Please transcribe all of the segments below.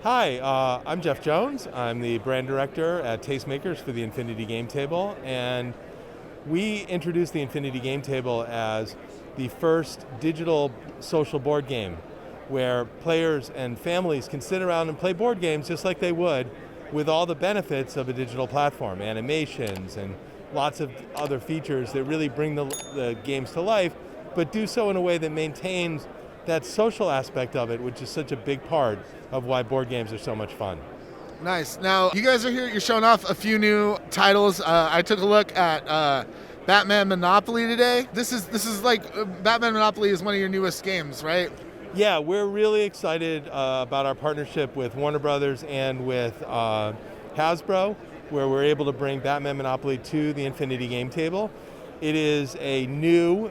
Hi, I'm Jeff Jones. I'm the brand director at Tastemakers for the Infinity Game Table, and we introduced the Infinity Game Table as the first digital social board game where players and families can sit around and play board games just like they would with all the benefits of a digital platform, animations and lots of other features that really bring the games to life, but do so in a way that maintains that social aspect of it, which is such a big part of why board games are so much fun. Nice. Now, you guys are here, you're showing off a few new titles. I took a look at Batman Monopoly today. This is like, Batman Monopoly is one of your newest games, right? Yeah, we're really excited about our partnership with Warner Brothers and with Hasbro, where we're able to bring Batman Monopoly to the Infinity Game Table. It is a new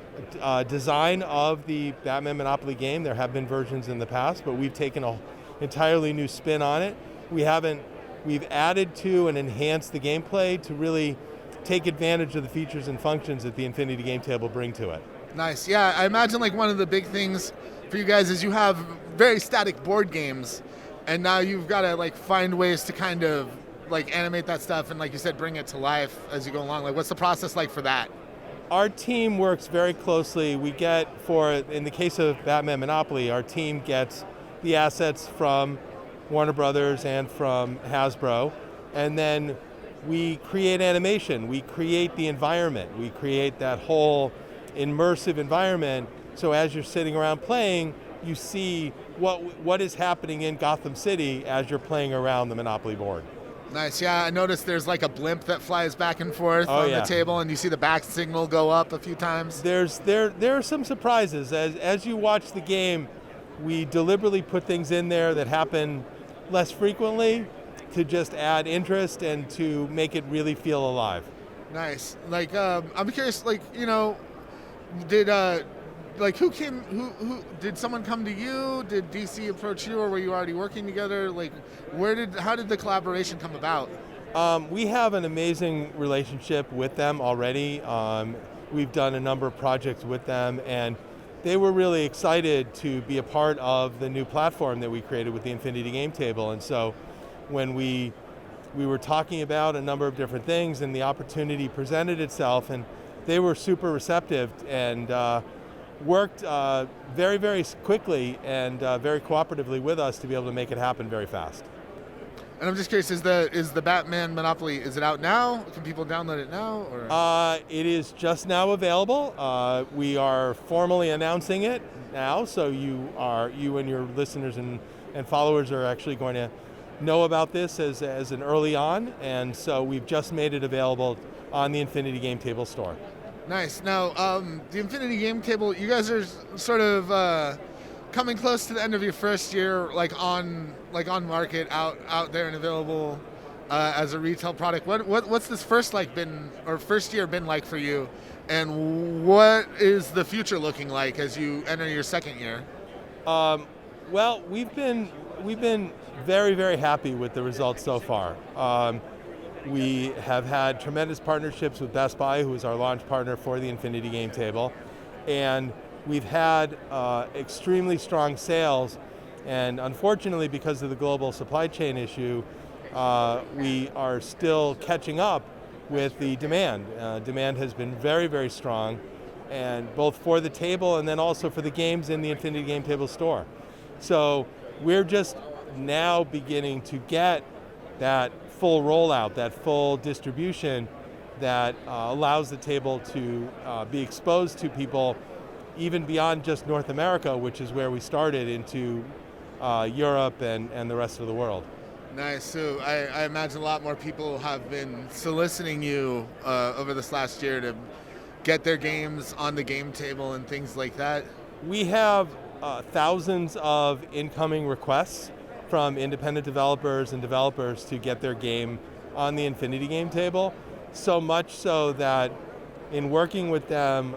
design of the Batman Monopoly game. There have been versions in the past, but we've taken an entirely new spin on it. We've added to and enhanced the gameplay to really take advantage of the features and functions that the Infinity Game Table bring to it. Nice. Yeah, I imagine like one of the big things for you guys is you have very static board games, and now you've got to like find ways to kind of like animate that stuff and, like you said, bring it to life as you go along. Like, what's the process like for that? Our team works very closely. We get, in the case of Batman Monopoly, our team gets the assets from Warner Brothers and from Hasbro, and then we create animation. We create the environment. We create that whole immersive environment, so as you're sitting around playing, you see what is happening in Gotham City as you're playing around the Monopoly board. Nice. Yeah, I noticed there's like a blimp that flies back and forth on the table, and you see the back signal go up a few times. There are some surprises. As you watch the game, we deliberately put things in there that happen less frequently to just add interest and to make it really feel alive. Nice. Like, I'm curious, like, you know, did someone come to you? Did DC approach you, or were you already working together? Like, how did the collaboration come about? We have an amazing relationship with them already. We've done a number of projects with them, and they were really excited to be a part of the new platform that we created with the Infinity Game Table. And so when we were talking about a number of different things and the opportunity presented itself, and they were super receptive and worked very, very quickly and very cooperatively with us to be able to make it happen very fast. And I'm just curious, is the Batman Monopoly, is it out now? Can people download it now? Or? It is just now available. We are formally announcing it now, so you and your listeners and followers are actually going to know about this as an early on, and so we've just made it available on the Infinity Game Table store. Nice. Now, the Infinity Game Table, you guys are sort of coming close to the end of your first year, like on market, out there and available as a retail product. What's this first year been like for you, and what is the future looking like as you enter your second year? Well, we've been very, very happy with the results so far. We have had tremendous partnerships with Best Buy, who is our launch partner for the Infinity Game Table, and we've had extremely strong sales, and unfortunately, because of the global supply chain issue, we are still catching up with the demand. Demand has been very, very strong, and both for the table and then also for the games in the Infinity Game Table store. So we're just now beginning to get that full rollout, that full distribution that allows the table to be exposed to people even beyond just North America, which is where we started, into Europe and the rest of the world. Nice. So I imagine a lot more people have been soliciting you over this last year to get their games on the game table and things like that. We have thousands of incoming requests from independent developers and developers to get their game on the Infinity Game Table. So much so that in working with them,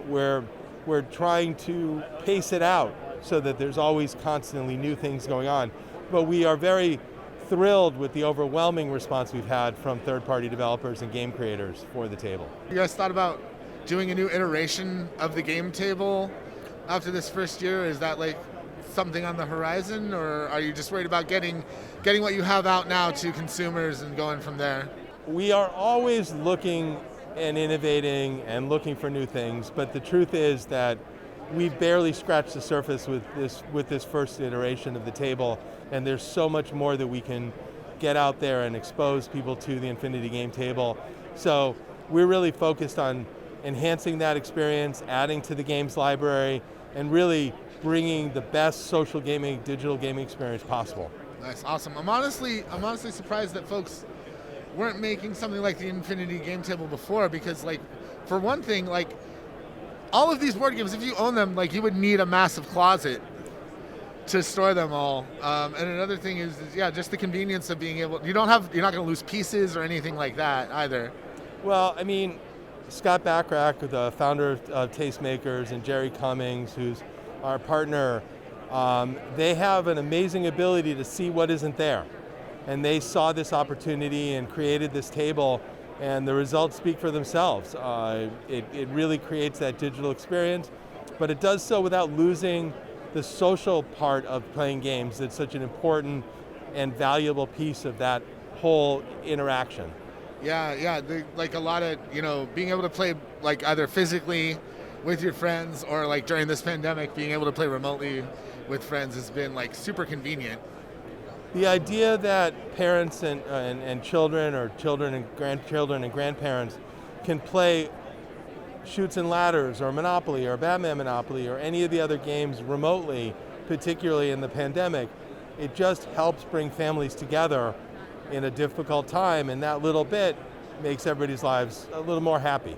we're trying to pace it out so that there's always constantly new things going on. But we are very thrilled with the overwhelming response we've had from third-party developers and game creators for the table. You guys thought about doing a new iteration of the game table after this first year? Is that like something on the horizon, or are you just worried about getting what you have out now to consumers and going from there? We are always looking and innovating and looking for new things, but the truth is that we've barely scratched the surface with this first iteration of the table, and there's so much more that we can get out there and expose people to the Infinity Game Table. So we're really focused on enhancing that experience, adding to the games library, and really bringing the best social gaming, digital gaming experience possible. Nice, awesome. I'm honestly surprised that folks weren't making something like the Infinity Game Table before, because like, for one thing, like all of these board games, if you own them, like you would need a massive closet to store them all. And another thing is yeah, just the convenience of being able, you're not going to lose pieces or anything like that either. Well, I mean, Scott Backrack, the founder of Tastemakers, and Jerry Cummings, who's our partner, they have an amazing ability to see what isn't there. And they saw this opportunity and created this table, and the results speak for themselves. It really creates that digital experience, but it does so without losing the social part of playing games. It's such an important and valuable piece of that whole interaction. Yeah, like a lot of, being able to play like either physically with your friends or like during this pandemic, being able to play remotely with friends has been like super convenient. The idea that parents and children, or children and grandchildren and grandparents can play Chutes and Ladders or Monopoly or Batman Monopoly or any of the other games remotely, particularly in the pandemic, it just helps bring families together in a difficult time, and that little bit makes everybody's lives a little more happy.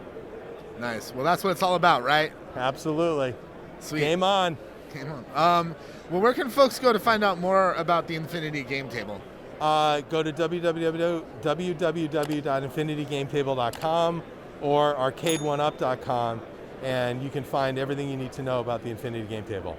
Nice. Well, that's what it's all about, right? Absolutely. Sweet. Game on. Game on. Well, where can folks go to find out more about the Infinity Game Table? Go to www.infinitygametable.com or arcade1up.com, and you can find everything you need to know about the Infinity Game Table.